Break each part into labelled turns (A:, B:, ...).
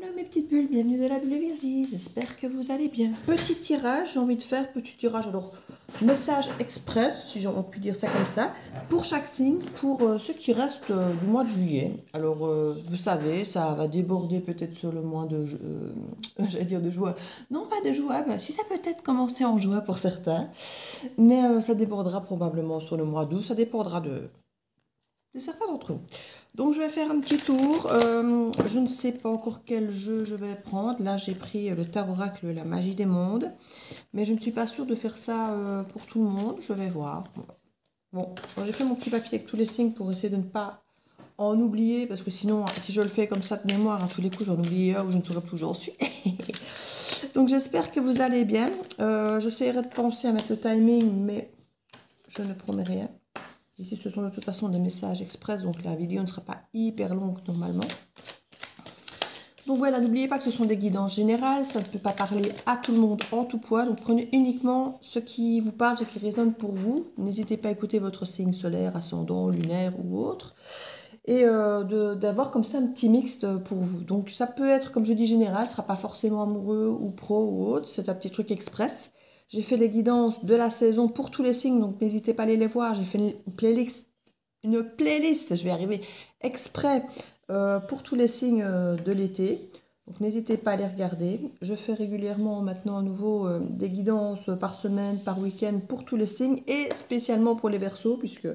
A: Hello mes petites bulles, bienvenue dans la bulle Virgie, j'espère que vous allez bien. Petit tirage, j'ai envie de faire petit tirage, alors message express, si on peut dire ça comme ça, pour chaque signe, pour ce qui reste du mois de juillet. Alors vous savez, ça va déborder peut-être sur le mois de, j'allais dire de juin, non pas de juin, ben, si ça peut être commencer en juin pour certains, mais ça débordera probablement sur le mois d'août, ça dépendra de certains d'entre vous. Donc je vais faire un petit tour. Je ne sais pas encore quel jeu je vais prendre. Là j'ai pris le Tarot Oracle, la magie des mondes. Mais je ne suis pas sûre de faire ça pour tout le monde. Je vais voir. Bon, j'ai fait mon petit papier avec tous les signes pour essayer de ne pas en oublier. Parce que sinon, si je le fais comme ça de mémoire, à tous les coups j'en oublie un ou je ne saurai plus où j'en suis. Donc j'espère que vous allez bien. J'essaierai de penser à mettre le timing, mais je ne promets rien. Ici, ce sont de toute façon des messages express, donc la vidéo ne sera pas hyper longue normalement. Donc voilà, n'oubliez pas que ce sont des guidances générales, ça ne peut pas parler à tout le monde en tout poids. Donc prenez uniquement ce qui vous parle, ce qui résonne pour vous. N'hésitez pas à écouter votre signe solaire, ascendant, lunaire ou autre. Et d'avoir comme ça un petit mixte pour vous. Donc ça peut être, comme je dis, général, ce ne sera pas forcément amoureux ou pro ou autre, c'est un petit truc express. J'ai fait les guidances de la saison pour tous les signes, donc n'hésitez pas à aller les voir. J'ai fait une playlist, je vais arriver, exprès pour tous les signes de l'été. Donc n'hésitez pas à les regarder. Je fais régulièrement maintenant à nouveau des guidances par semaine, par week-end pour tous les signes et spécialement pour les Verseaux, puisque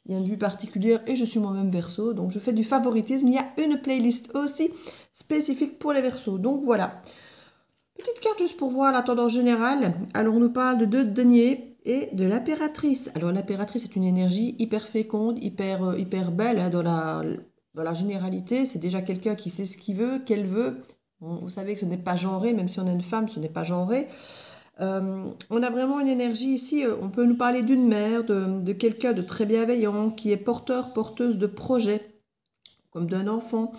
A: il y a une vue particulière et je suis moi-même Verseau. Donc je fais du favoritisme. Il y a une playlist aussi spécifique pour les Verseaux. Donc voilà. Petite carte juste pour voir la tendance générale. Alors on nous parle de 2 de denier et de l'impératrice. Alors l'impératrice est une énergie hyper féconde, hyper belle hein, dans la généralité. C'est déjà quelqu'un qui sait ce qu'il veut, qu'elle veut. Bon, vous savez que ce n'est pas genré, même si on est une femme, ce n'est pas genré. On a vraiment une énergie ici, on peut nous parler d'une mère, de quelqu'un de très bienveillant, qui est porteuse de projets, comme d'un enfant.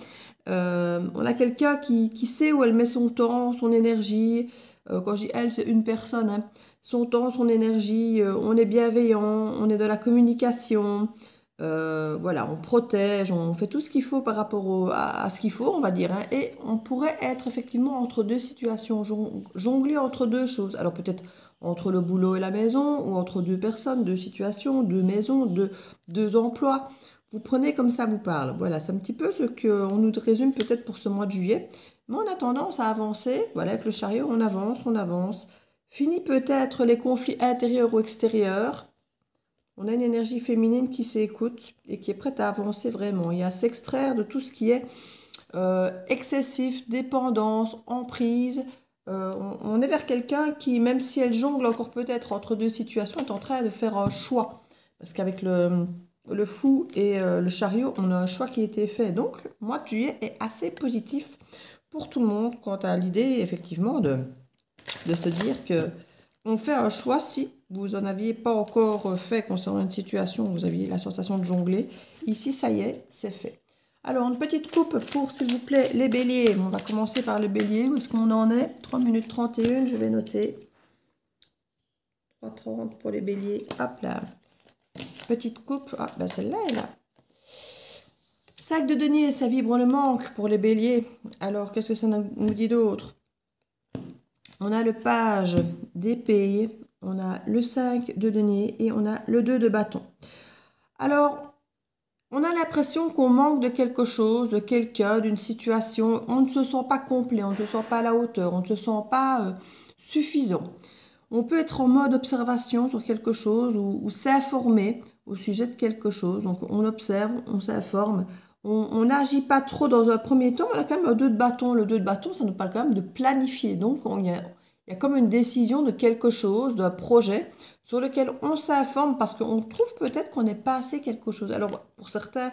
A: On a quelqu'un qui sait où elle met son temps, son énergie. Quand je dis elle, c'est une personne. Hein. Son temps, son énergie. On est bienveillant, on est dans la communication. Voilà, on protège, on fait tout ce qu'il faut par rapport à ce qu'il faut, on va dire. Hein. Et on pourrait être effectivement entre deux situations, jongler entre deux choses. Alors peut-être entre le boulot et la maison, ou entre deux personnes, deux situations, deux maisons, deux emplois. Vous prenez comme ça vous parle. Voilà, c'est un petit peu ce qu'on nous résume peut-être pour ce mois de juillet. Mais on a tendance à avancer. Voilà, avec le chariot, on avance, on avance. Fini peut-être les conflits intérieurs ou extérieurs. On a une énergie féminine qui s'écoute et qui est prête à avancer vraiment. Il y a à s'extraire de tout ce qui est excessif, dépendance, emprise. On est vers quelqu'un qui, même si elle jongle encore peut-être entre deux situations, est en train de faire un choix. Parce qu'avec le fou et le chariot, on a un choix qui a été fait. Donc, le mois de juillet est assez positif pour tout le monde quant à l'idée, effectivement, de se dire que on fait un choix si vous n'en aviez pas encore fait concernant une situation où vous aviez la sensation de jongler. Ici, ça y est, c'est fait. Alors, une petite coupe pour, s'il vous plaît, les béliers. On va commencer par le bélier. Où est-ce qu'on en est? 3 minutes 31, je vais noter. 3h30 pour les béliers. Hop là. Petite coupe. Ah, ben celle-là est là. Sac de denier, ça vibre le manque pour les béliers. Alors, qu'est-ce que ça nous dit d'autre? On a le page d'épée, on a le 5 de denier et on a le 2 de bâton. Alors, on a l'impression qu'on manque de quelque chose, de quelqu'un, d'une situation. On ne se sent pas complet, on ne se sent pas à la hauteur, on ne se sent pas suffisant. On peut être en mode observation sur quelque chose ou s'informer au sujet de quelque chose. Donc, on observe, on s'informe. On n'agit pas trop dans un premier temps, mais on a quand même un 2 de bâton. Le 2 de bâton, ça nous parle quand même de planifier. Donc, il y a comme une décision de quelque chose, d'un projet sur lequel on s'informe parce qu'on trouve peut-être qu'on n'est pas assez quelque chose. Alors, pour certains,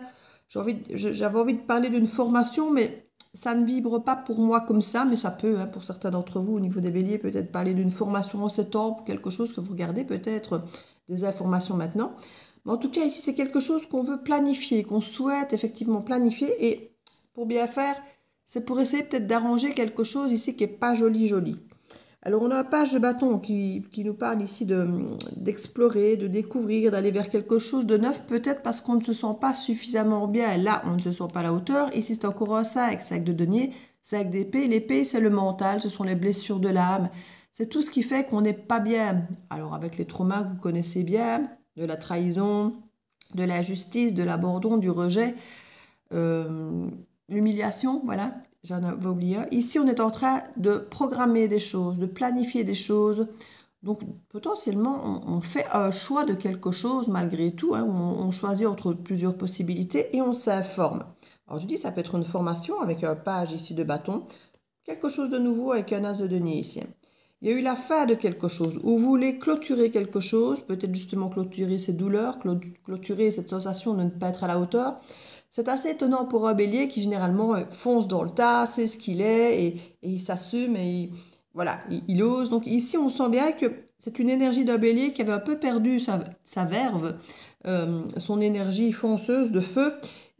A: j'avais envie de parler d'une formation, mais ça ne vibre pas pour moi comme ça, mais ça peut, hein, pour certains d'entre vous, au niveau des béliers, peut-être parler d'une formation en septembre, quelque chose que vous regardez, peut-être des informations maintenant. Mais en tout cas, ici, c'est quelque chose qu'on veut planifier, qu'on souhaite effectivement planifier. Et pour bien faire, c'est pour essayer peut-être d'arranger quelque chose ici qui n'est pas joli. Alors, on a un page de bâton qui nous parle ici d'explorer, de découvrir, d'aller vers quelque chose de neuf, peut-être parce qu'on ne se sent pas suffisamment bien. Là, on ne se sent pas à la hauteur. Ici, c'est encore un sac de denier. 5 d'épée. L'épée, c'est le mental, ce sont les blessures de l'âme. C'est tout ce qui fait qu'on n'est pas bien. Alors avec les traumas que vous connaissez bien, de la trahison, de l'injustice, de l'abandon, du rejet, l'humiliation, voilà, j'en avais oublié. Ici, on est en train de programmer des choses, de planifier des choses. Donc potentiellement, on fait un choix de quelque chose malgré tout, hein, on choisit entre plusieurs possibilités et on s'informe. Alors je dis, ça peut être une formation avec un page ici de bâton, quelque chose de nouveau avec un as de denier ici. Il y a eu la fin de quelque chose, ou vous voulez clôturer quelque chose, peut-être justement clôturer ces douleurs, clôturer cette sensation de ne pas être à la hauteur. C'est assez étonnant pour un bélier qui généralement fonce dans le tas, sait ce qu'il est et il s'assume et voilà, il ose. Donc ici, on sent bien que c'est une énergie d'un bélier qui avait un peu perdu sa verve, son énergie fonceuse de feu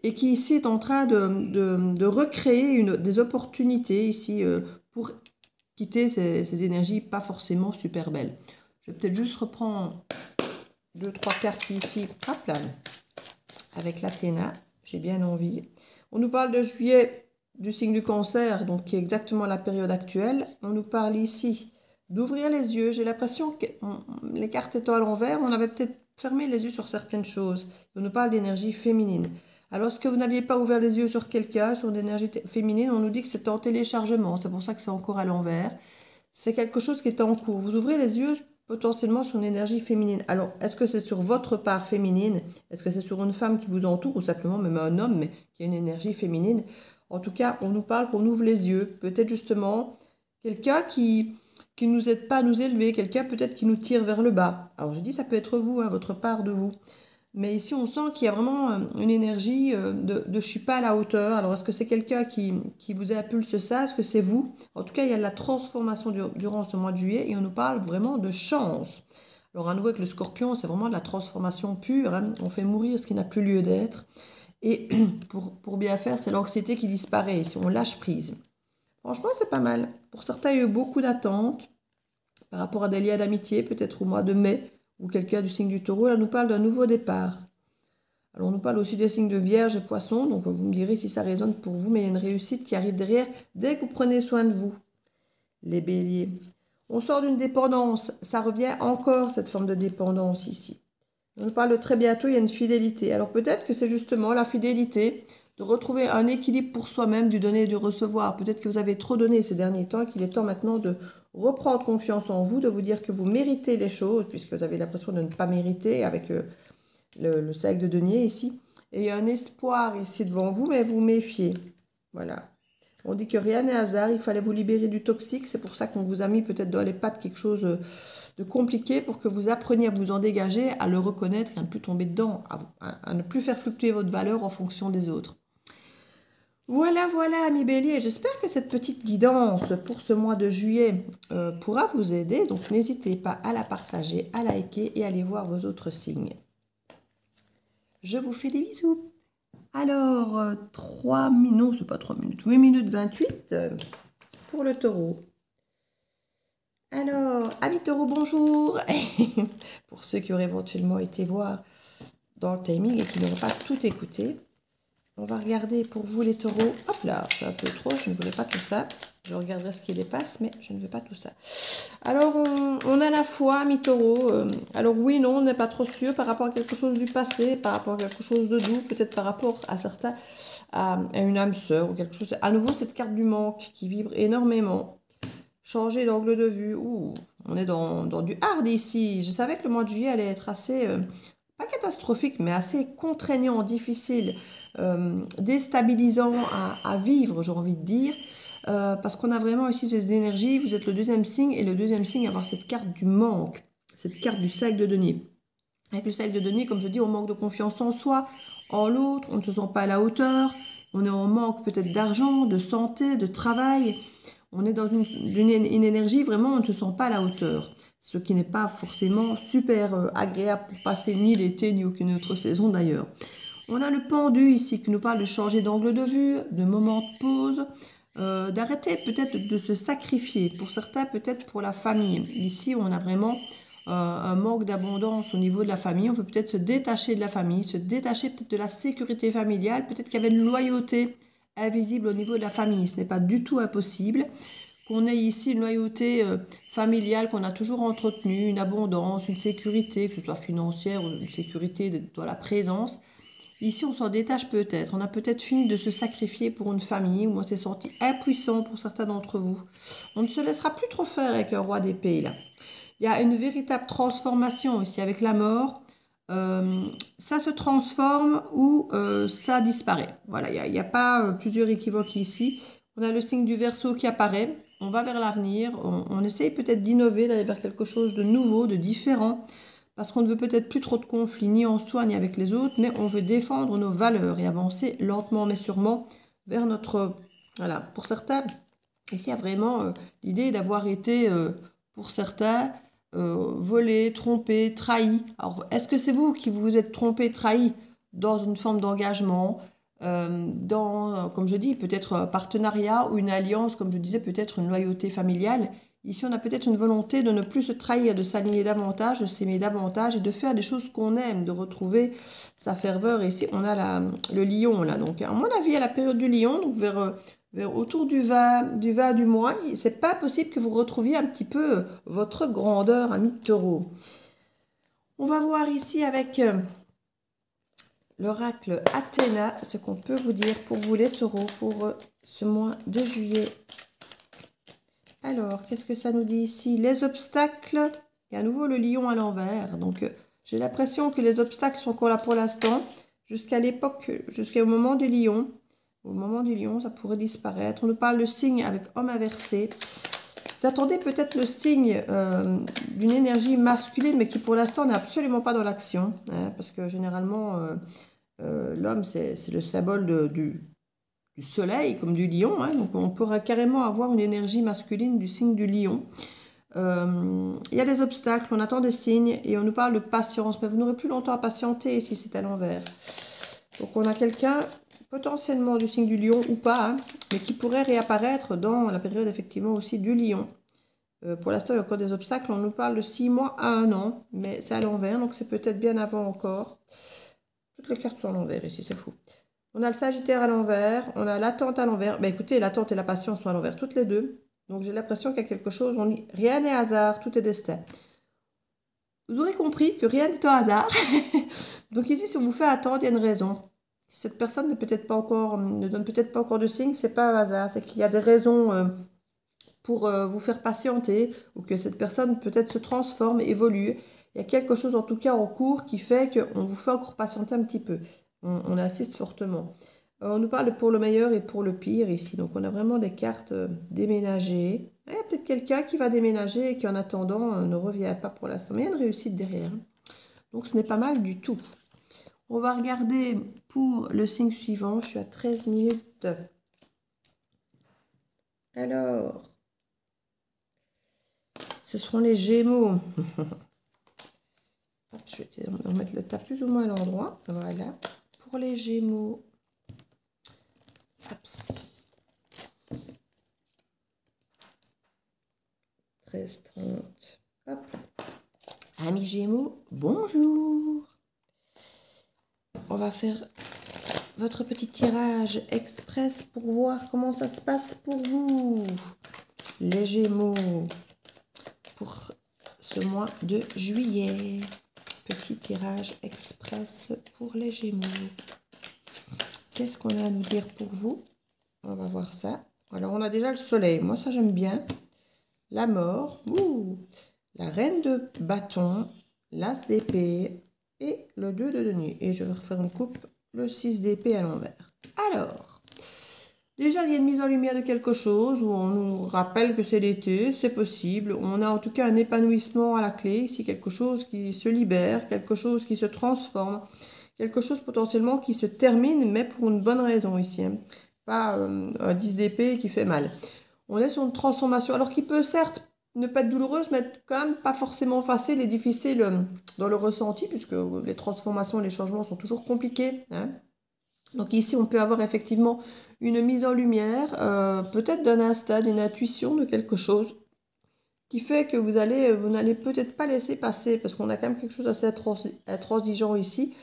A: et qui ici est en train de recréer des opportunités ici pour quitter ces énergies pas forcément super belles. Je vais peut-être juste reprendre 2-3 cartes ici, hop là, avec l'Athéna, j'ai bien envie. On nous parle de juillet du signe du cancer, donc qui est exactement la période actuelle. On nous parle ici d'ouvrir les yeux. J'ai l'impression que les cartes étant à l'envers, on avait peut-être fermé les yeux sur certaines choses. On nous parle d'énergie féminine. Alors, est-ce que vous n'aviez pas ouvert les yeux sur quelqu'un, sur l'énergie féminine? On nous dit que c'est en téléchargement, c'est pour ça que c'est encore à l'envers. C'est quelque chose qui est en cours. Vous ouvrez les yeux potentiellement sur une énergie féminine. Alors, est-ce que c'est sur votre part féminine? Est-ce que c'est sur une femme qui vous entoure ou simplement même un homme mais qui a une énergie féminine? En tout cas, on nous parle qu'on ouvre les yeux. Peut-être justement quelqu'un qui nous aide pas à nous élever, quelqu'un peut-être qui nous tire vers le bas. Alors, je dis, ça peut être vous, hein, votre part de vous. Mais ici, on sent qu'il y a vraiment une énergie de je suis pas à la hauteur. Alors, est-ce que c'est quelqu'un qui vous impulse ça? Est-ce que c'est vous? En tout cas, il y a de la transformation durant ce mois de juillet et on nous parle vraiment de chance. Alors, à nouveau, avec le scorpion, c'est vraiment de la transformation pure, hein. On fait mourir ce qui n'a plus lieu d'être. Et pour bien faire, c'est l'anxiété qui disparaît si on lâche prise. Franchement, c'est pas mal. Pour certains, il y a eu beaucoup d'attentes par rapport à des liens d'amitié, peut-être au mois de mai, ou quelqu'un du signe du taureau, là nous parle d'un nouveau départ. Alors on nous parle aussi des signes de vierge et poisson, donc vous me direz si ça résonne pour vous, mais il y a une réussite qui arrive derrière dès que vous prenez soin de vous, les béliers. On sort d'une dépendance, ça revient encore cette forme de dépendance ici. On nous parle de très bientôt, il y a une fidélité. Alors peut-être que c'est justement la fidélité, de retrouver un équilibre pour soi-même, du donner et du recevoir. Peut-être que vous avez trop donné ces derniers temps et qu'il est temps maintenant de reprendre confiance en vous, de vous dire que vous méritez les choses, puisque vous avez l'impression de ne pas mériter avec le cercle de denier ici. Et il y a un espoir ici devant vous, mais vous méfiez. Voilà. On dit que rien n'est hasard, il fallait vous libérer du toxique. C'est pour ça qu'on vous a mis peut-être dans les pattes quelque chose de compliqué pour que vous appreniez à vous en dégager, à le reconnaître et à ne plus tomber dedans, à ne plus faire fluctuer votre valeur en fonction des autres. Voilà, voilà, amis béliers, j'espère que cette petite guidance pour ce mois de juillet pourra vous aider. Donc, n'hésitez pas à la partager, à liker et à aller voir vos autres signes. Je vous fais des bisous. Alors, 3 minutes, non, c'est pas 3 minutes, 8 minutes 28 pour le taureau. Alors, amis taureau, bonjour. Pour ceux qui auraient éventuellement été voir dans le timing et qui n'auraient pas tout écouté. On va regarder pour vous les taureaux. Hop là, c'est un peu trop, je ne voulais pas tout ça. Je regarderai ce qui dépasse, mais je ne veux pas tout ça. Alors, on a la foi, mi-taureau. Alors oui, non, on n'est pas trop sûr par rapport à quelque chose du passé, par rapport à quelque chose de doux, peut-être par rapport à certains, à une âme sœur ou quelque chose. À nouveau, cette carte du manque qui vibre énormément. Changer d'angle de vue. Ouh, on est dans du hard ici. Je savais que le mois de juillet allait être assez... pas catastrophique, mais assez contraignant, difficile, déstabilisant à vivre, j'ai envie de dire, parce qu'on a vraiment ici ces énergies. Vous êtes le deuxième signe, et le deuxième signe, avoir cette carte du manque, cette carte du cercle de denier. Avec le cercle de denier, comme je dis, on manque de confiance en soi, en l'autre, on ne se sent pas à la hauteur, on est en manque peut-être d'argent, de santé, de travail. On est dans une énergie, vraiment, on ne se sent pas à la hauteur. Ce qui n'est pas forcément super agréable pour passer ni l'été, ni aucune autre saison d'ailleurs. On a le pendu ici qui nous parle de changer d'angle de vue, de moment de pause, d'arrêter peut-être de se sacrifier. Pour certains, peut-être pour la famille. Ici, on a vraiment un manque d'abondance au niveau de la famille. On veut peut-être se détacher de la famille, se détacher peut-être de la sécurité familiale. Peut-être qu'il y avait une loyauté invisible au niveau de la famille. Ce n'est pas du tout impossible qu'on ait ici une loyauté familiale qu'on a toujours entretenue, une abondance, une sécurité, que ce soit financière ou une sécurité dans la présence. Ici, on s'en détache peut-être. On a peut-être fini de se sacrifier pour une famille, ou on s'est senti impuissant pour certains d'entre vous. On ne se laissera plus trop faire avec un roi d'épée, là. Il y a une véritable transformation ici avec la mort. Ça se transforme ou ça disparaît. Voilà, il n'y a pas plusieurs équivoques ici. On a le signe du Verseau qui apparaît. On va vers l'avenir. On essaye peut-être d'innover, d'aller vers quelque chose de nouveau, de différent. Parce qu'on ne veut peut-être plus trop de conflits, ni en soi, ni avec les autres, mais on veut défendre nos valeurs et avancer lentement, mais sûrement vers notre... Voilà, pour certains, ici, il y a vraiment l'idée d'avoir été, pour certains, volé, trompé, trahi. Alors, est-ce que c'est vous qui vous êtes trompé, trahi dans une forme d'engagement, dans, comme je dis, peut-être un partenariat ou une alliance, comme je disais, peut-être une loyauté familiale. Ici, on a peut-être une volonté de ne plus se trahir, de s'aligner davantage, de s'aimer davantage et de faire des choses qu'on aime, de retrouver sa ferveur. Et ici, on a le lion, là. Donc, à mon avis, à la période du lion, donc vers autour du 20 du mois, c'est pas possible que vous retrouviez un petit peu votre grandeur, ami taureau. On va voir ici avec l'oracle Athéna, ce qu'on peut vous dire pour vous les taureaux, pour ce mois de juillet. Alors, qu'est-ce que ça nous dit ici? Les obstacles, et à nouveau le lion à l'envers. Donc, j'ai l'impression que les obstacles sont encore là pour l'instant, jusqu'à l'époque, jusqu'au moment du lion. Au moment du lion, ça pourrait disparaître. On nous parle de signe avec homme inversé. Vous attendez peut-être le signe d'une énergie masculine, mais qui pour l'instant n'est absolument pas dans l'action. Hein, parce que généralement, l'homme, c'est le symbole du soleil, comme du lion. Hein, donc on pourra carrément avoir une énergie masculine du signe du lion. Il y a des obstacles, on attend des signes et on nous parle de patience. Mais vous n'aurez plus longtemps à patienter si c'est à l'envers. Donc on a quelqu'un potentiellement du signe du lion ou pas, hein, mais qui pourrait réapparaître dans la période effectivement aussi du lion. Pour l'instant, il y a encore des obstacles. On nous parle de 6 mois à 1 an, mais c'est à l'envers, donc c'est peut-être bien avant encore. Toutes les cartes sont à l'envers ici, c'est fou. On a le Sagittaire à l'envers, on a l'attente à l'envers. Ben écoutez, l'attente et la patience sont à l'envers, toutes les deux. Donc j'ai l'impression qu'il y a quelque chose, on dit rien n'est hasard, tout est destin. Vous aurez compris que rien n'est un hasard. Donc ici, si on vous fait attendre, il y a une raison. Si cette personne ne donne peut-être pas encore de signe, c'est pas un hasard, c'est qu'il y a des raisons pour vous faire patienter ou que cette personne peut-être se transforme, évolue. Il y a quelque chose en tout cas en cours qui fait qu'on vous fait encore patienter un petit peu. On assiste fortement. On nous parle pour le meilleur et pour le pire ici. Donc on a vraiment des cartes déménagées. Il y a peut-être quelqu'un qui va déménager et qui en attendant ne revient pas pour l'instant. Mais il y a une réussite derrière. Donc ce n'est pas mal du tout. On va regarder pour le signe suivant. Je suis à 13 minutes. Alors, ce seront les Gémeaux. Je vais remettre le tas plus ou moins à l'endroit. Voilà. Pour les Gémeaux. Hop. 13, 30. Hop. Amis Gémeaux, bonjour. On va faire votre petit tirage express pour voir comment ça se passe pour vous. Les Gémeaux. Pour ce mois de juillet. Petit tirage express pour les Gémeaux. Qu'est-ce qu'on a à nous dire pour vous? On va voir ça. Alors, on a déjà le soleil. Moi, ça, j'aime bien. La mort. Ouh. La reine de bâton. L'as d'épée. Et le 2 de denier. Et je vais refaire une coupe. Le 6 d'épée à l'envers. Alors, déjà, il y a une mise en lumière de quelque chose où on nous rappelle que c'est l'été, c'est possible. On a en tout cas un épanouissement à la clé. Ici, quelque chose qui se libère, quelque chose qui se transforme, quelque chose potentiellement qui se termine, mais pour une bonne raison ici. Hein. Pas un 10 d'épée qui fait mal. On est sur une transformation, alors qui peut certes ne pas être douloureuse, mais quand même pas forcément facile et difficile dans le ressenti, puisque les transformations et les changements sont toujours compliqués. Hein. Donc ici, on peut avoir effectivement une mise en lumière, peut-être d'un instinct, d'une intuition de quelque chose qui fait que vous n'allez peut-être pas laisser passer, parce qu'on a quand même quelque chose d'assez intransigeant ici,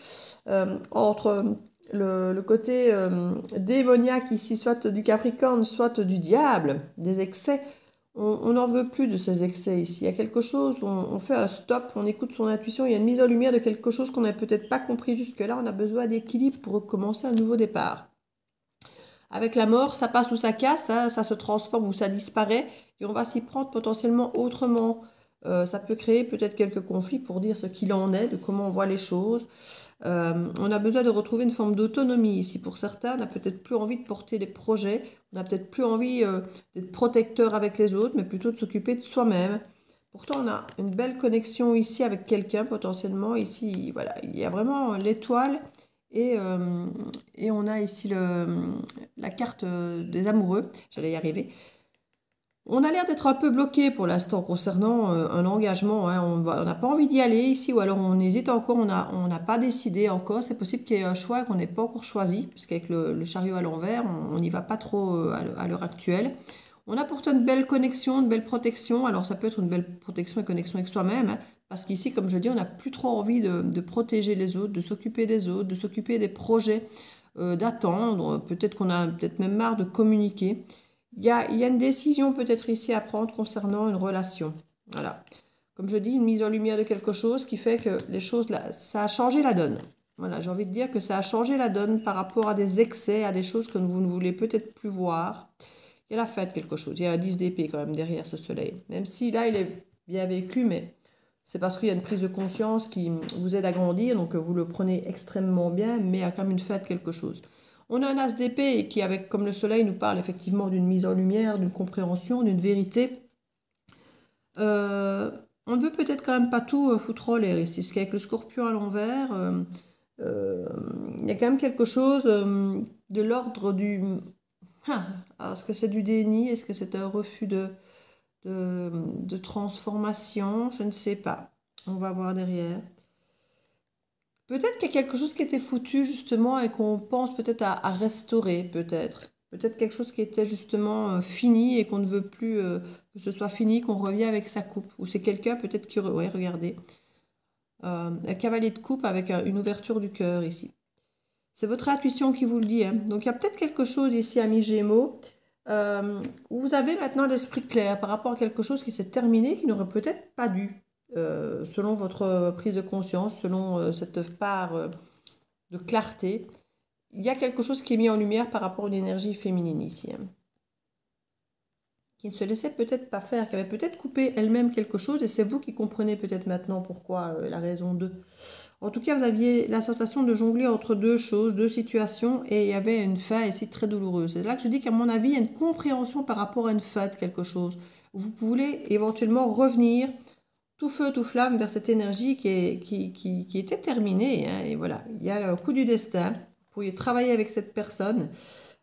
A: entre le côté démoniaque ici, soit du Capricorne, soit du diable, des excès. On n'en veut plus de ces excès ici. Il y a quelque chose, on fait un stop, on écoute son intuition, il y a une mise en lumière de quelque chose qu'on n'a peut-être pas compris jusque-là. On a besoin d'équilibre pour recommencer un nouveau départ. Avec la mort, ça passe ou ça casse, hein, ça se transforme ou ça disparaît, et on va s'y prendre potentiellement autrement. Ça peut créer peut-être quelques conflits pour dire ce qu'il en est, de comment on voit les choses. On a besoin de retrouver une forme d'autonomie ici. Pour certains, on n'a peut-être plus envie de porter des projets, on n'a peut-être plus envie d'être protecteur avec les autres, mais plutôt de s'occuper de soi-même. Pourtant, on a une belle connexion ici avec quelqu'un potentiellement. Ici, voilà, il y a vraiment l'étoile et on a ici la carte des amoureux. J'allais y arriver. On a l'air d'être un peu bloqué pour l'instant concernant un engagement. Hein. On n'a pas envie d'y aller ici, ou alors on hésite encore, on n'a pas décidé encore. C'est possible qu'il y ait un choix qu'on n'ait pas encore choisi, puisqu'avec le chariot à l'envers, on n'y va pas trop à l'heure actuelle. On a pourtant une belle connexion, une belle protection. Alors ça peut être une belle protection et connexion avec soi-même, hein, parce qu'ici, comme je dis, on n'a plus trop envie de protéger les autres, de s'occuper des autres, de s'occuper des projets, d'attendre. Peut-être qu'on a peut-être même marre de communiquer. Il y a une décision peut-être ici à prendre concernant une relation. Voilà. Comme je dis, une mise en lumière de quelque chose qui fait que les choses, là, ça a changé la donne. Voilà, j'ai envie de dire que ça a changé la donne par rapport à des excès, à des choses que vous ne voulez peut-être plus voir. Il y a la fête, quelque chose. Il y a un 10 d'épée quand même derrière ce soleil. Même si là, il est bien vécu, mais c'est parce qu'il y a une prise de conscience qui vous aide à grandir, donc vous le prenez extrêmement bien, mais il y a quand même une fête, quelque chose. On a un as d'épée qui, avec, comme le soleil, nous parle effectivement d'une mise en lumière, d'une compréhension, d'une vérité. On ne veut peut-être quand même pas tout foutre en l'air ici, parce qu'avec le scorpion à l'envers, il y a quand même quelque chose de l'ordre du... est-ce que c'est du déni? Est-ce que c'est un refus de transformation? Je ne sais pas. On va voir derrière. Peut-être qu'il y a quelque chose qui était foutu justement et qu'on pense peut-être à restaurer, peut-être. Peut-être quelque chose qui était justement fini et qu'on ne veut plus que ce soit fini, qu'on revient avec sa coupe. Ou c'est quelqu'un peut-être qui... Oui, regardez. Un cavalier de coupe avec une ouverture du cœur ici. C'est votre intuition qui vous le dit. Hein. Donc il y a peut-être quelque chose ici, amis Gémeaux, où vous avez maintenant l'esprit clair par rapport à quelque chose qui s'est terminé, qui n'aurait peut-être pas dû. Selon votre prise de conscience, selon cette part de clarté, il y a quelque chose qui est mis en lumière par rapport à une énergie féminine ici, hein, qui ne se laissait peut-être pas faire, qui avait peut-être coupé elle-même quelque chose, et c'est vous qui comprenez peut-être maintenant pourquoi, la raison de. En tout cas, vous aviez la sensation de jongler entre deux choses, deux situations, et il y avait une fin ici très douloureuse. C'est là que je dis qu'à mon avis, il y a une compréhension par rapport à une fin de quelque chose. Vous pouvez éventuellement revenir tout feu, tout flamme vers cette énergie qui était terminée. Hein, et voilà, il y a le coup du destin. Vous pourriez travailler avec cette personne.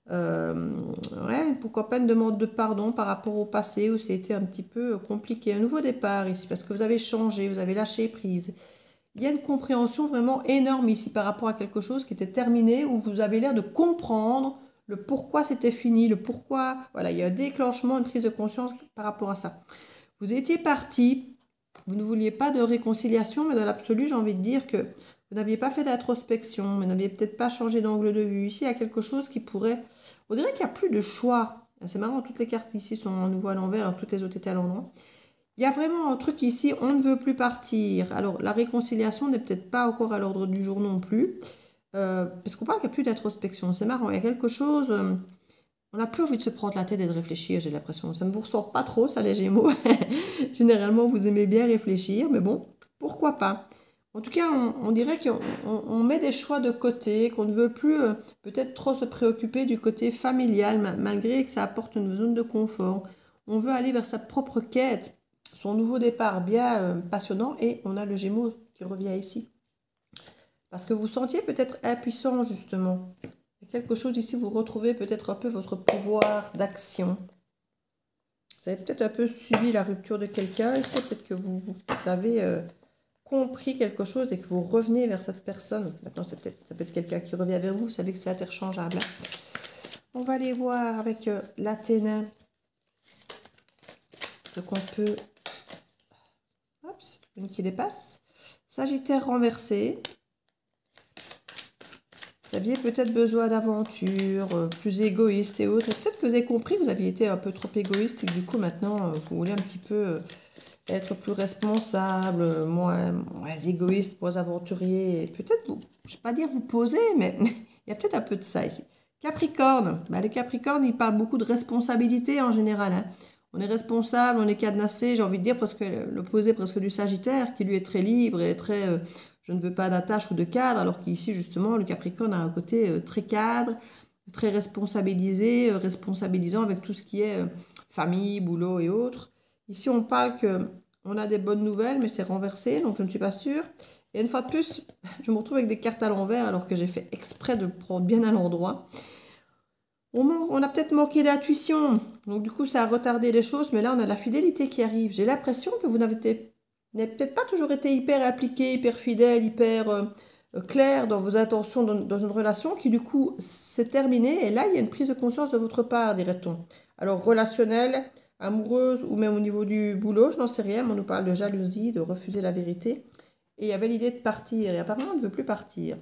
A: Ouais, pourquoi pas une demande de pardon par rapport au passé où c'était un petit peu compliqué. Un nouveau départ ici, parce que vous avez changé, vous avez lâché prise. Il y a une compréhension vraiment énorme ici par rapport à quelque chose qui était terminé, où vous avez l'air de comprendre le pourquoi c'était fini, le pourquoi. Voilà, il y a un déclenchement, une prise de conscience par rapport à ça. Vous étiez parti. Vous ne vouliez pas de réconciliation, mais dans l'absolu, j'ai envie de dire que vous n'aviez pas fait d'introspection, vous n'aviez peut-être pas changé d'angle de vue. Ici, il y a quelque chose qui pourrait... On dirait qu'il n'y a plus de choix. C'est marrant, toutes les cartes ici sont à nouveau à l'envers, alors toutes les autres étaient à l'endroit. Il y a vraiment un truc ici, on ne veut plus partir. Alors, la réconciliation n'est peut-être pas encore à l'ordre du jour non plus, parce qu'on parle qu'il n'y a plus d'introspection. C'est marrant, il y a quelque chose... on n'a plus envie de se prendre la tête et de réfléchir, j'ai l'impression. Ça ne vous ressort pas trop, ça, les Gémeaux. Généralement, vous aimez bien réfléchir, mais bon, pourquoi pas. En tout cas, on dirait qu'on met des choix de côté, qu'on ne veut plus peut-être trop se préoccuper du côté familial, malgré que ça apporte une zone de confort. On veut aller vers sa propre quête, son nouveau départ bien passionnant, et on a le Gémeaux qui revient ici. Parce que vous sentiez peut-être impuissant, justement. Il y a quelque chose ici, vous retrouvez peut-être un peu votre pouvoir d'action. Vous avez peut-être un peu subi la rupture de quelqu'un. Ici, peut-être que vous avez compris quelque chose et que vous revenez vers cette personne. Maintenant, ça peut être quelqu'un qui revient vers vous. Vous savez que c'est interchangeable. On va aller voir avec l'Athéna ce qu'on peut... Hop, une qui dépasse. Sagittaire renversé. Vous aviez peut-être besoin d'aventure, plus égoïste et autres. Peut-être que vous avez compris que vous aviez été un peu trop égoïste et que du coup maintenant vous voulez un petit peu être plus responsable, moins égoïste, moins aventurier. Peut-être, je ne vais pas dire vous poser, mais il y a peut-être un peu de ça ici. Capricorne, bah, les Capricornes, ils parlent beaucoup de responsabilité en général, hein. On est responsable, on est cadenassé, j'ai envie de dire presque l'opposé presque du Sagittaire, qui lui est très libre et très je ne veux pas d'attache ou de cadre, alors qu'ici justement le Capricorne a un côté très cadre, très responsabilisé, responsabilisant avec tout ce qui est famille, boulot et autres. Ici on parle que on a des bonnes nouvelles, mais c'est renversé, donc je ne suis pas sûre. Et une fois de plus, je me retrouve avec des cartes à l'envers alors que j'ai fait exprès de le prendre bien à l'endroit. On a peut-être manqué d'intuition, donc du coup ça a retardé les choses, mais là on a la fidélité qui arrive. J'ai l'impression que vous n'avez peut-être pas toujours été hyper appliqué, hyper fidèle, hyper clair dans vos intentions dans une relation qui du coup s'est terminée, et là il y a une prise de conscience de votre part, dirait-on. Alors relationnelle, amoureuse ou même au niveau du boulot, je n'en sais rien, mais on nous parle de jalousie, de refuser la vérité, et il y avait l'idée de partir, et apparemment on ne veut plus partir.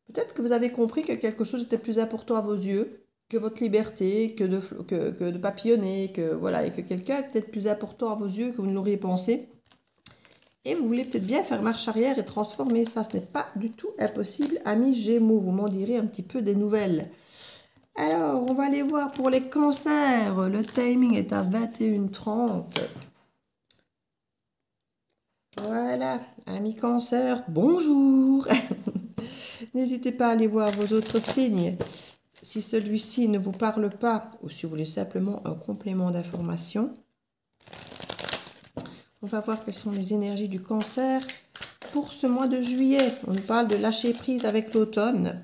A: Peut-être que vous avez compris que quelque chose était plus important à vos yeux que votre liberté, que de papillonner, que voilà, et que quelqu'un est peut-être plus important à vos yeux que vous ne l'auriez pensé. Et vous voulez peut-être bien faire marche arrière et transformer ça. Ce n'est pas du tout impossible, amis Gémeaux. Vous m'en direz un petit peu des nouvelles. Alors, on va aller voir pour les cancers. Le timing est à 21h30. Voilà, amis cancer, bonjour. N'hésitez pas à aller voir vos autres signes. Si celui-ci ne vous parle pas ou si vous voulez simplement un complément d'information, on va voir quelles sont les énergies du cancer pour ce mois de juillet. On nous parle de lâcher prise avec l'automne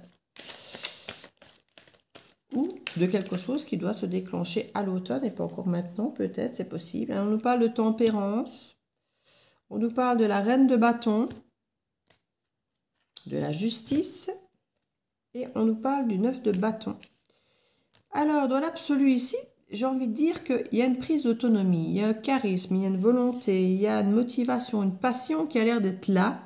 A: ou de quelque chose qui doit se déclencher à l'automne et pas encore maintenant, peut-être, c'est possible. On nous parle de tempérance, on nous parle de la reine de bâton, de la justice et on nous parle du 9 de bâton. Alors, dans l'absolu ici, j'ai envie de dire qu'il y a une prise d'autonomie, il y a un charisme, il y a une volonté, il y a une motivation, une passion qui a l'air d'être là.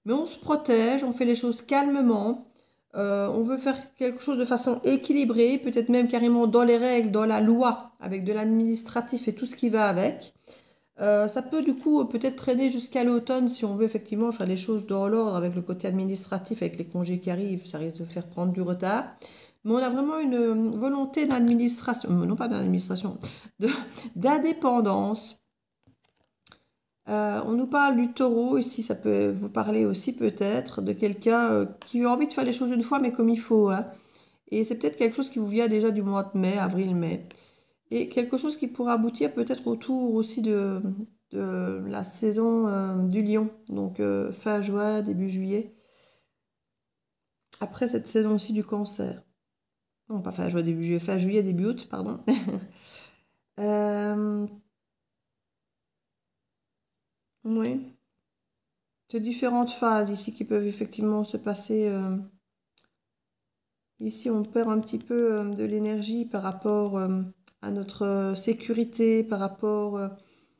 A: Mais on se protège, on fait les choses calmement, on veut faire quelque chose de façon équilibrée, peut-être même carrément dans les règles, dans la loi, avec de l'administratif et tout ce qui va avec. Ça peut du coup peut-être traîner jusqu'à l'automne si on veut effectivement faire les choses dans l'ordre avec le côté administratif, avec les congés qui arrivent, ça risque de faire prendre du retard. Mais on a vraiment une volonté d'administration, non pas d'administration, d'indépendance. On nous parle du taureau, ici ça peut vous parler aussi peut-être de quelqu'un qui a envie de faire les choses une fois mais comme il faut, hein. Et c'est peut-être quelque chose qui vous vient déjà du mois de mai, avril-mai. Et quelque chose qui pourra aboutir peut-être autour aussi de la saison du lion, donc fin juin, début juillet. Après cette saison aussi du cancer. Non, pas fin juin, début juillet, fin juillet, début août, pardon. Oui. C'est différentes phases ici qui peuvent effectivement se passer. Ici, on perd un petit peu de l'énergie par rapport à notre sécurité, par rapport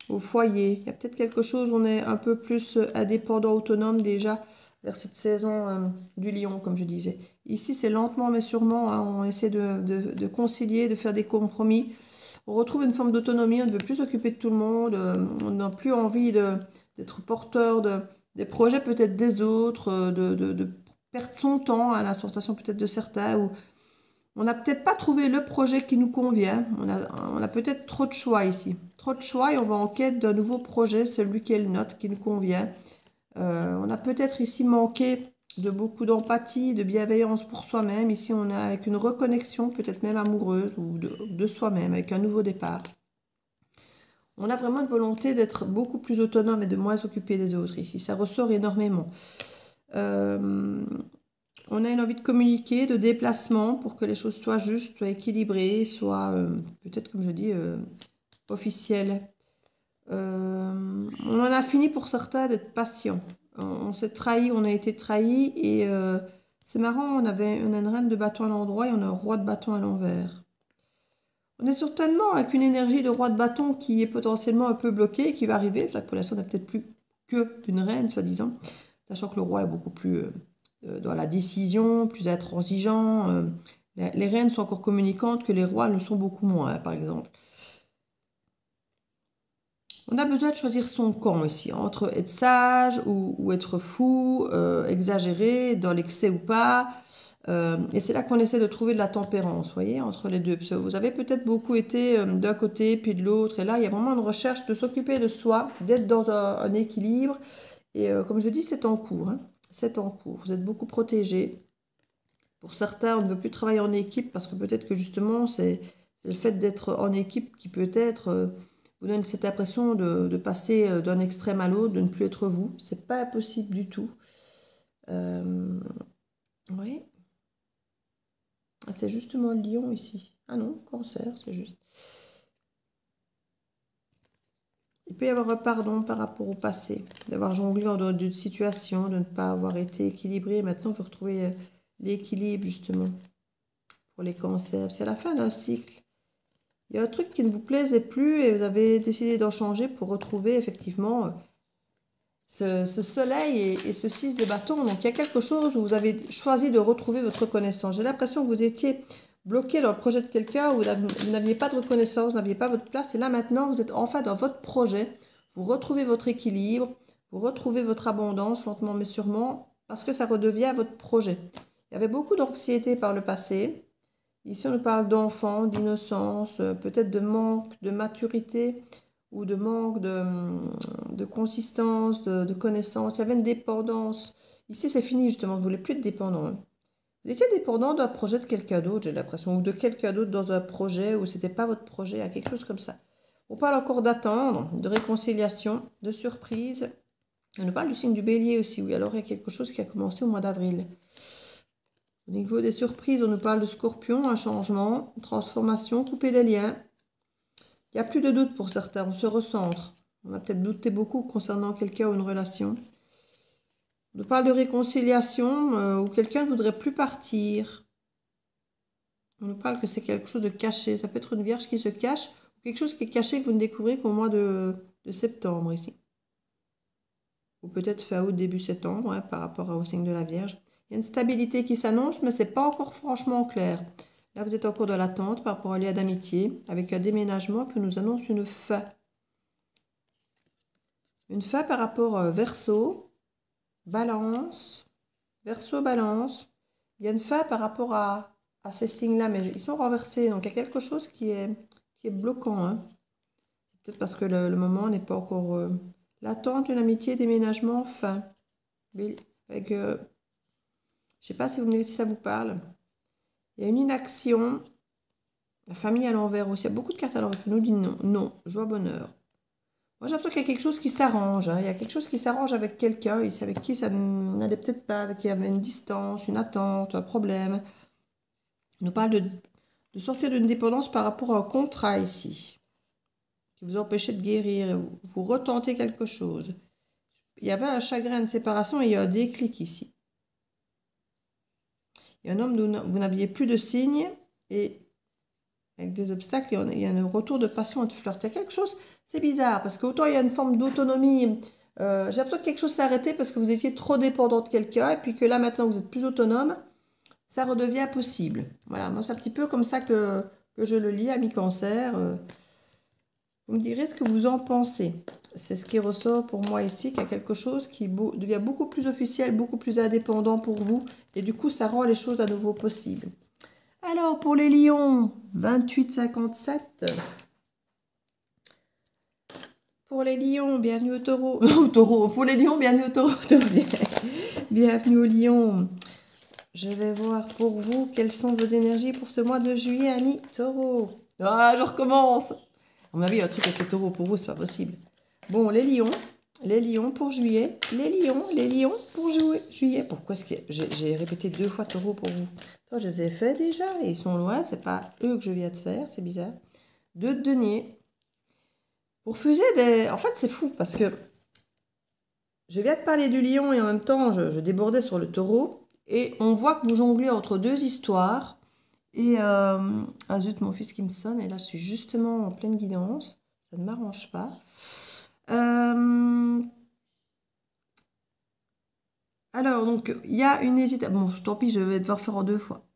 A: au foyer. Il y a peut-être quelque chose, on est un peu plus indépendant, autonome déjà vers cette saison du lion, comme je disais. Ici, c'est lentement mais sûrement, hein, on essaie de concilier, de faire des compromis. On retrouve une forme d'autonomie, on ne veut plus s'occuper de tout le monde, on n'a plus envie d'être porteur des projets peut-être des autres, de perdre son temps à la sensation peut-être de certains, ou on n'a peut-être pas trouvé le projet qui nous convient, on a peut-être trop de choix ici, trop de choix et on va en quête d'un nouveau projet, celui qui est le nôtre, qui nous convient. On a peut-être ici manqué de beaucoup d'empathie, de bienveillance pour soi-même. Ici, on a avec une reconnexion, peut-être même amoureuse, ou de soi-même, avec un nouveau départ. On a vraiment une volonté d'être beaucoup plus autonome et de moins s'occuper des autres ici. Ça ressort énormément. On a une envie de communiquer, de déplacement pour que les choses soient justes, soient équilibrées, soient peut-être, comme je dis, officielles. On en a fini pour certains d'être patients. On s'est trahi, on a été trahi et c'est marrant, on a une reine de bâton à l'endroit et on a un roi de bâton à l'envers. On est certainement avec une énergie de roi de bâton qui est potentiellement un peu bloquée, qui va arriver. C'est vrai que pour l'instant, on n'a peut-être plus qu'une reine, soi-disant, sachant que le roi est beaucoup plus dans la décision, plus intransigeant. Les reines sont encore communicantes que les rois le sont beaucoup moins, par exemple. On a besoin de choisir son camp ici, entre être sage ou être fou, exagéré, dans l'excès ou pas. Et c'est là qu'on essaie de trouver de la tempérance, vous voyez, entre les deux. Parce que vous avez peut-être beaucoup été d'un côté puis de l'autre. Et là, il y a vraiment une recherche de s'occuper de soi, d'être dans un équilibre. Et comme je dis, c'est en cours. Hein. C'est en cours. Vous êtes beaucoup protégés. Pour certains, on ne veut plus travailler en équipe parce que peut-être que justement, c'est le fait d'être en équipe qui peut-être vous donne cette impression de passer d'un extrême à l'autre, de ne plus être vous. C'est pas possible du tout. Oui. Ah, c'est justement le lion ici. Ah non, cancer, c'est juste. Il peut y avoir un pardon par rapport au passé, d'avoir jonglé en dehors d'une situation, de ne pas avoir été équilibré. Maintenant, vous retrouvez l'équilibre justement pour les cancers. C'est la fin d'un cycle. Il y a un truc qui ne vous plaisait plus et vous avez décidé d'en changer pour retrouver effectivement ce soleil et ce 6 de bâton. Donc il y a quelque chose où vous avez choisi de retrouver votre reconnaissance. J'ai l'impression que vous étiez bloqué dans le projet de quelqu'un, où vous n'aviez pas de reconnaissance, vous n'aviez pas votre place. Et là maintenant, vous êtes enfin dans votre projet. Vous retrouvez votre équilibre, vous retrouvez votre abondance, lentement mais sûrement, parce que ça redevient votre projet. Il y avait beaucoup d'anxiété par le passé. Ici, on nous parle d'enfants, d'innocence, peut-être de manque de maturité ou de manque de consistance, de connaissance. Il y avait une dépendance. Ici, c'est fini justement. Vous ne voulez plus être dépendant. Hein. Vous étiez dépendant d'un projet de quelqu'un d'autre, j'ai l'impression, ou de quelqu'un d'autre dans un projet où ce n'était pas votre projet, à quelque chose comme ça. On parle encore d'attendre, de réconciliation, de surprise. On nous parle du signe du bélier aussi, oui. Alors il y a quelque chose qui a commencé au mois d'avril. Au niveau des surprises, on nous parle de scorpion, un changement, une transformation, couper des liens. Il n'y a plus de doute pour certains, on se recentre. On a peut-être douté beaucoup concernant quelqu'un ou une relation. On nous parle de réconciliation, où quelqu'un ne voudrait plus partir. On nous parle que c'est quelque chose de caché. Ça peut être une vierge qui se cache, ou quelque chose qui est caché que vous ne découvrez qu'au mois de septembre ici. Ou peut-être fin août, début septembre, hein, par rapport au signe de la Vierge. Il y a une stabilité qui s'annonce, mais ce n'est pas encore franchement clair. Là, vous êtes en cours de l'attente par rapport à lien d'amitié, avec un déménagement qui nous annonce une fin. Une fin par rapport Verseau, Balance, Verseau, Balance. Il y a une fin par rapport à ces signes-là, mais ils sont renversés. Donc, il y a quelque chose qui est bloquant. Hein. Peut-être parce que le moment n'est pas encore... l'attente d'une amitié, déménagement, fin. Avec... je ne sais pas si vous me dites si ça vous parle. Il y a une inaction. La famille à l'envers aussi. Il y a beaucoup de cartes à l'envers. Nous dit non. Non. Joie, bonheur. Moi, j'ai l'impression qu'il y a quelque chose qui s'arrange. Hein. Il y a quelque chose qui s'arrange avec quelqu'un. Ici, avec qui ça n'allait peut-être pas. Avec qui il y avait une distance, une attente, un problème. On nous parle de sortir d'une dépendance par rapport à un contrat ici. Qui vous empêchait de guérir. Vous retentez quelque chose. Il y avait un chagrin de séparation et il y a un déclic ici. Il y a un homme dont vous n'aviez plus de signes et avec des obstacles, il y a un retour de passion et de flirt. Il y a quelque chose, c'est bizarre, parce qu'autant il y a une forme d'autonomie. J'ai l'impression que quelque chose s'est arrêté parce que vous étiez trop dépendant de quelqu'un, et puis que là, maintenant, vous êtes plus autonome, ça redevient possible. Voilà, moi, c'est un petit peu comme ça que je le lis, ami Cancer. Vous me direz ce que vous en pensez. C'est ce qui ressort pour moi ici, qu'il y a quelque chose qui devient beaucoup plus officiel, beaucoup plus indépendant pour vous, et du coup, ça rend les choses à nouveau possibles. Alors, pour les lions, 28,57. Pour les lions, bienvenue au taureau. Non, au taureau. Pour les lions, bienvenue au taureau. Bienvenue au lion. Je vais voir pour vous quelles sont vos énergies pour ce mois de juillet, amis taureau. Ah, je recommence. À mon avis, il y a un truc avec les taureaux. Pour vous, c'est pas possible. Bon, les lions pour juillet. Les lions pour juillet. Pourquoi est-ce que j'ai répété 2 fois taureau pour vous? Toi, je les ai faits déjà et ils sont loin. C'est pas eux que je viens de faire. C'est bizarre. 2 de denier. Pour fuser des... En fait, c'est fou parce que je viens de parler du lion et en même temps, je débordais sur le taureau. Et on voit que vous jonglez entre 2 histoires. Et... ah zut, mon fils qui me sonne. Et là, je suis justement en pleine guidance. Ça ne m'arrange pas. Alors, donc, il y a une hésitation. Bon, tant pis, je vais devoir faire en deux fois.